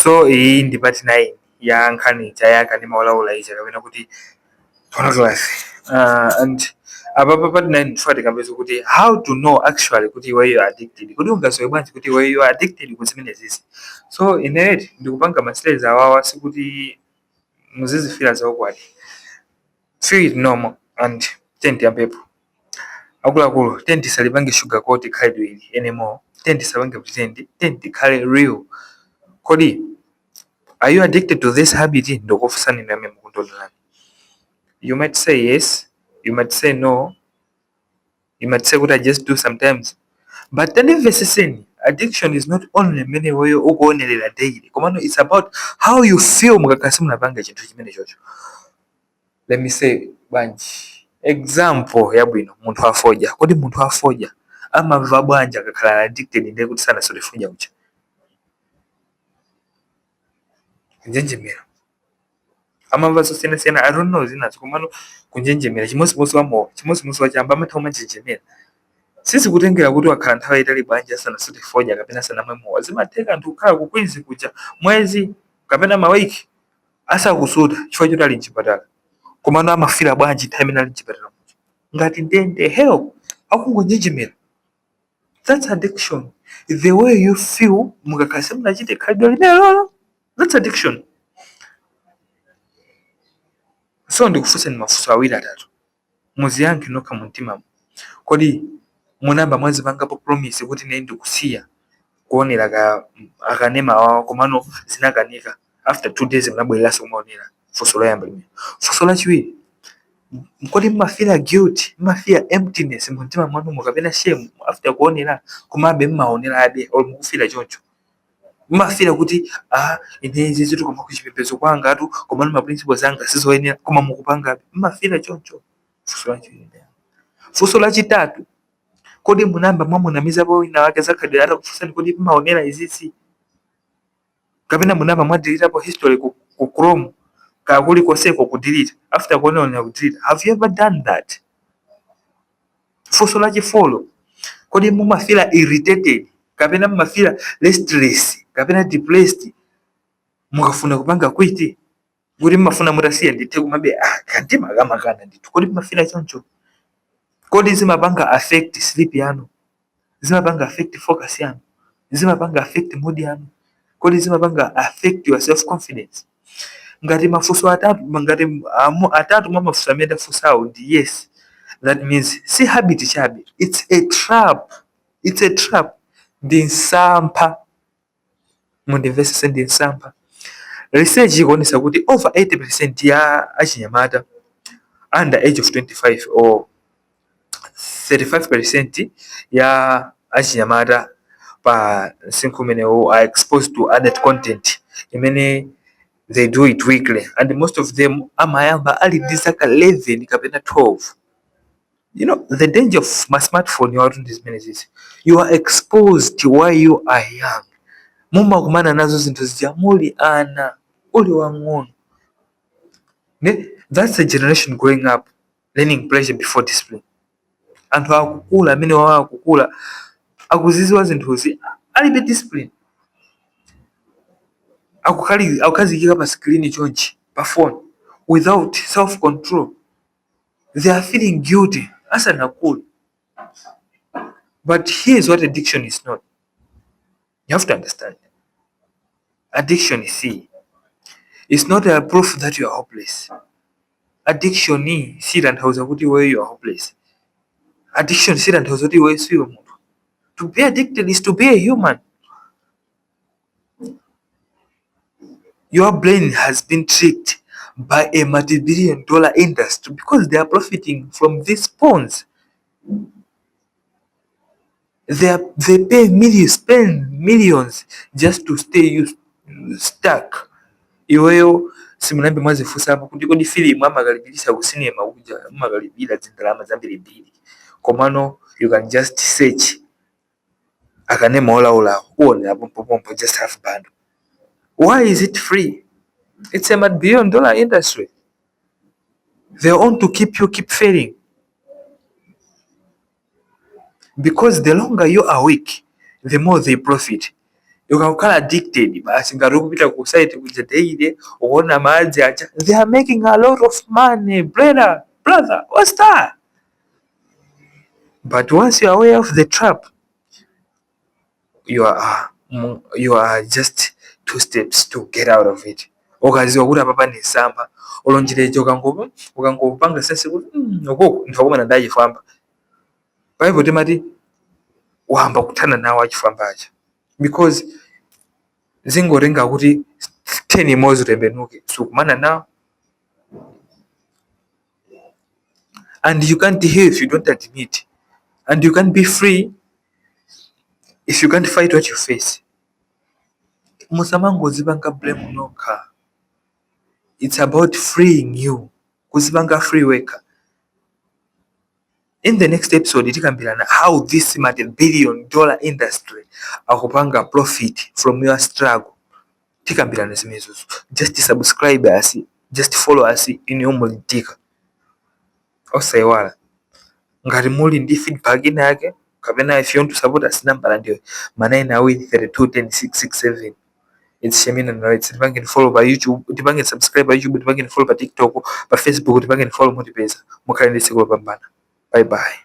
So hii ndi part 9 ya nkhani ya Akanema Olawurawa kapena kuti pornography. And apa part 9 tufati kambezo kuti how to know actually kuti why you are addicted. Kuti ungasowe bwanji kuti why you are addicted ku zimene zizi. So inert ndikupanga masales awawa sikuti muzizifira zaokwadi. Feel it normal and tenti ampepo. Akuluakulu tenti salipange sugar coat khaidwe anymore. Tenti sabange pretend, tenti khale real. Kodi, are you addicted to this habit? Ndokufusani nami mukundolani. You might say yes, you might say no, you might say what I just do sometimes. But then addiction is not only many way ugoonelera daily. Komano it's about how you feel mukakasi munapanga chintu chimene chocho. Let me say banji. Example ya bwino muntu afoja. Kodi muntu afoja amava bwanja akakhala addicted ndi kuti sana sori foja ucha. Kunjenjemera. Amava sosiyana I don't know zinazo komano kunjenjemera chimosi wachamba amathauma njenjemera. Sisi kutengera kuti wakhala nthawi itali bwanja sana sori foja kapena sana mwemowa zimatheka anthu kukhala kukwinzi kuja mwezi kapena mawiki asakusuda chifukwa choti ali mchipatala. Komano amafira bwanji nthawi imene ali mchipatala muja. Ngati ndende help akungonjenjemera. That's addiction. The way you feel mukakasi munachite khalidwe limelo. That's addiction. So ndikufunsa ni mafunso awiri atatu. Muziyankhe nokha mumtima. Kodi munamba mwazipangapo promise kuti ine ndikusiya kuonera Akanema wawo komano zinakanika. After 2 days munabwereranso kumaonera. Funso loyamba limene. Funso lachiwiri. Kodi mumafeel guilt, mumafeel emptiness mumtima mwanu mukapena shame after kuonera komabe mumaonera abe or mukufira choncho. Mumafira kuti ine izi ziti koma kuchipembedzo kwanga atu komano ma principles anga sizoyenera koma mukupanga mumafira choncho. Funso lachiwiri. Funso lachitatu. Kodi munamba mwamunamizapo wina wake zakhadwe atakufunsani kodi mumaonera izizi kapena munamba mwadeletapo history ku Chrome kakuli koseko ku delete after kuonera ku delete. Have you ever done that? Funso lachifolo. Kodi mumafila irritated kapena mumafila restless kapena depressed mukafuna kupanga kwiti kuti mumafuna mutasiya ndithe kumabe kanti makamaka ndithu. Kodi mumafila choncho? Kodi zimapanga affect sleep yanu? Zimapanga affect focus yanu? Zimapanga affect mood yanu? Kodi zimapanga affect your self confidence? Ngati mafunso atatu mwa mafunso amene ndafunsawo ndi yes, that means si habit chabe, it's a trap. It's a trap. Ndi nsampha. Mundimvese ndi nsampha. Research ikuonesa kuti over 80% ya achinyamata under age of 25 or 35% ya achinyamata pa msinkhu umenewu are exposed to adult content imene they do it weekly, and most of them amayamba ali ndi zaka 11 kapena 12. You know the danger of my smartphone you are zimene zizi. You are exposed while you are young. Mumakumana nazo zinthu zija muli ana uli wang'ono. That's a generation growing up learning pleasure before discipline. Anthu akukula amene wawo akukula akuziziwa zinthuzi alibe discipline. Akukazikika pa screen chonchi pa phone without self control. They are feeling guilty asanakula. But here's what addiction is not. You have to understand. Addiction is not a proof that you are hopeless. Addiction si tanthauza kuti wewe you are hopeless. Addiction si tanthauza kuti wewe siwe munthu. To be addicted is to be a human. Your brain has been tricked by a multi-billion-dollar industry because they are profiting from these pawns. They pay millions, spend millions just to stay stuck. Iweyo simunambe mwazifusa hapo kuti kodi film amakalipilisa ku cinema uja amakalipira zindalama zambiri. Komano you can just search Akanema Olawurawa uone pompo just half bundle. Why is it free? It's a multi-billion-dollar industry. They want to keep failing. Because the longer you are weak, the more they profit. ukakhala addicted basi ngati ukupita ku site kuja daily ukuona madzi aja they are making a lot of money brother what's that. But once you are aware of the trap, you are just 2 steps to get out of it. Ukaziwa kuti apa pane nsamba olonjereje ukangopanga sense kuti ukoko ndifakumana ndi achifwamba paipo timati wahamba kuthana nawo achifwamba aja because zingotenga kuti 10 imodzi utembenuke sukumana nawo. And you can't heal if you don't admit, and you can't be free if you can't fight what you face. Musamangozipanga blame nokha. It's about freeing you. Kuzipanga free worker. In the next episode, itikambirana how this multi-billion-dollar industry akupanga profit from your struggle. Tikambirana zimezo. Just subscribe us, just follow us in your mulitika. Osaiwala. Ngati muli ndi feedback inake kapena if you want to support us number ndio manena with 32106667. It's Shemina Narrates. Tipange follow by YouTube, tipange subscribe by YouTube, tipange follow by TikTok, by Facebook, tipange follow mutipeza. Mukhale ndi tsiku lopambana. Bye bye.